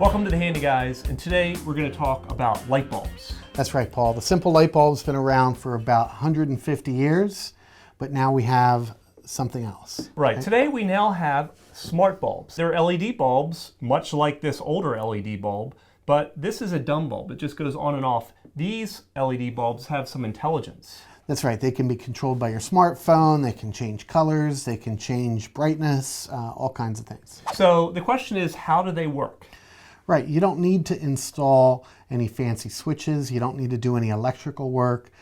Welcome to the Handy Guys, and today we're going to talk about light bulbs. That's right, Paul. The simple light bulb's been around for about 150 years, but now we have something else. Right. Today we now have smart bulbs. They're LED bulbs, much like this older LED bulb, but this is a dumb bulb. It just goes on and off. These LED bulbs have some intelligence. That's right. They can be controlled by your smartphone. They can change colors. They can change brightness, all kinds of things. So the question is, how do they work? Right. You don't need to install any fancy switches. You don't need to do any electrical work.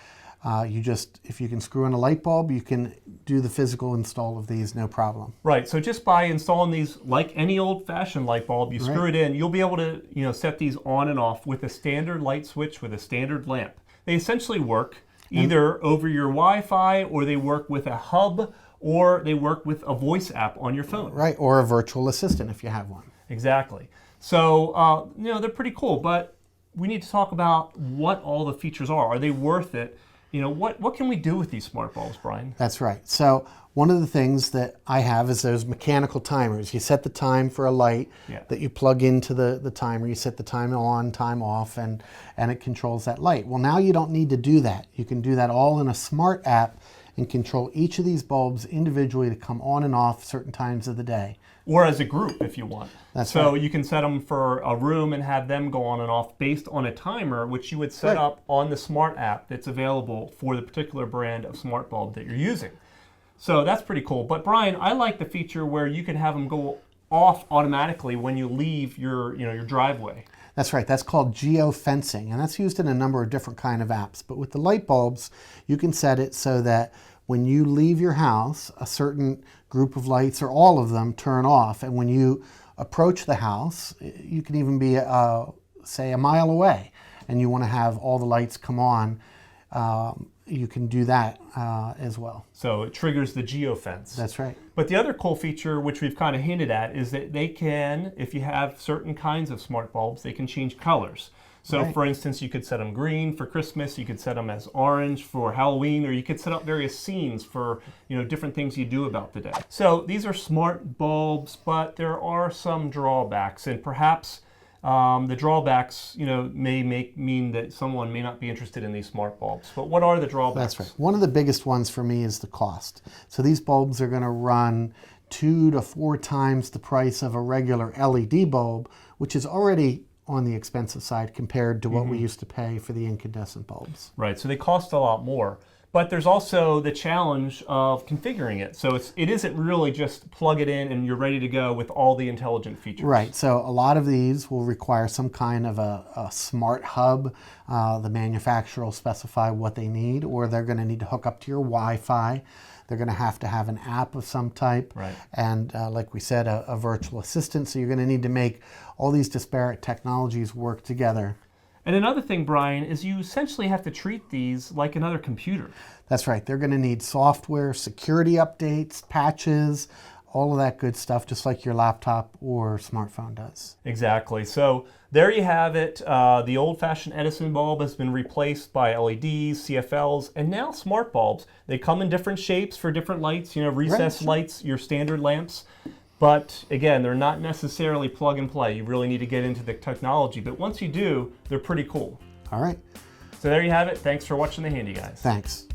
If you can screw in a light bulb, you can do the physical install of these, no problem. Right. So just by installing these, like any old-fashioned light bulb, you screw it in, you'll be able to, set these on and off with a standard light switch with a standard lamp. They essentially work either over your Wi-Fi, or they work with a hub, or they work with a voice app on your phone. Right. Or a virtual assistant if you have one. Exactly. So, they're pretty cool, but we need to talk about what all the features are. Are they worth it? What can we do with these smart bulbs, Brian? That's right. So one of the things that I have is those mechanical timers. You set the time for a light that you plug into the timer. You set the time on, time off, and it controls that light. Well, now you don't need to do that. You can do that all in a smart app and control each of these bulbs individually to come on and off certain times of the day. Or as a group, if you want. That's so right. You can set them for a room and have them go on and off based on a timer, which you would set up on the smart app that's available for the particular brand of smart bulb that you're using. So that's pretty cool. But Brian, I like the feature where you can have them go off automatically when you leave your driveway. That's right. That's called geofencing, and that's used in a number of different kind of apps. But with the light bulbs, you can set it so that when you leave your house, a certain group of lights or all of them turn off. And when you approach the house, you can even be, say, a mile away, and you want to have all the lights come on. You can do that as well. So it triggers the geofence. That's right. But the other cool feature, which we've kind of hinted at, is that they can, if you have certain kinds of smart bulbs, they can change colors. So for instance, you could set them green for Christmas, you could set them as orange for Halloween, or you could set up various scenes for different things you do about the day. So these are smart bulbs, but there are some drawbacks, and perhaps the drawbacks may mean that someone may not be interested in these smart bulbs. But what are the drawbacks? That's right. One of the biggest ones for me is the cost. So these bulbs are going to run 2 to 4 times the price of a regular LED bulb, which is already on the expensive side compared to what we used to pay for the incandescent bulbs. Right, so they cost a lot more. But there's also the challenge of configuring it. So it isn't really just plug it in and you're ready to go with all the intelligent features. Right, so a lot of these will require some kind of a smart hub. The manufacturer will specify what they need, or they're going to need to hook up to your Wi-Fi. They're going to have an app of some type. Right. And like we said, a virtual assistant. So you're going to need to make all these disparate technologies work together. And another thing, Brian, is you essentially have to treat these like another computer. That's right. They're going to need software, security updates, patches, all of that good stuff, just like your laptop or smartphone does. Exactly. So there you have it. The old-fashioned Edison bulb has been replaced by LEDs, CFLs, and now smart bulbs. They come in different shapes for different lights, recessed lights, your standard lamps. But again, they're not necessarily plug and play. You really need to get into the technology. But once you do, they're pretty cool. All right. So there you have it. Thanks for watching the Handy Guys. Thanks.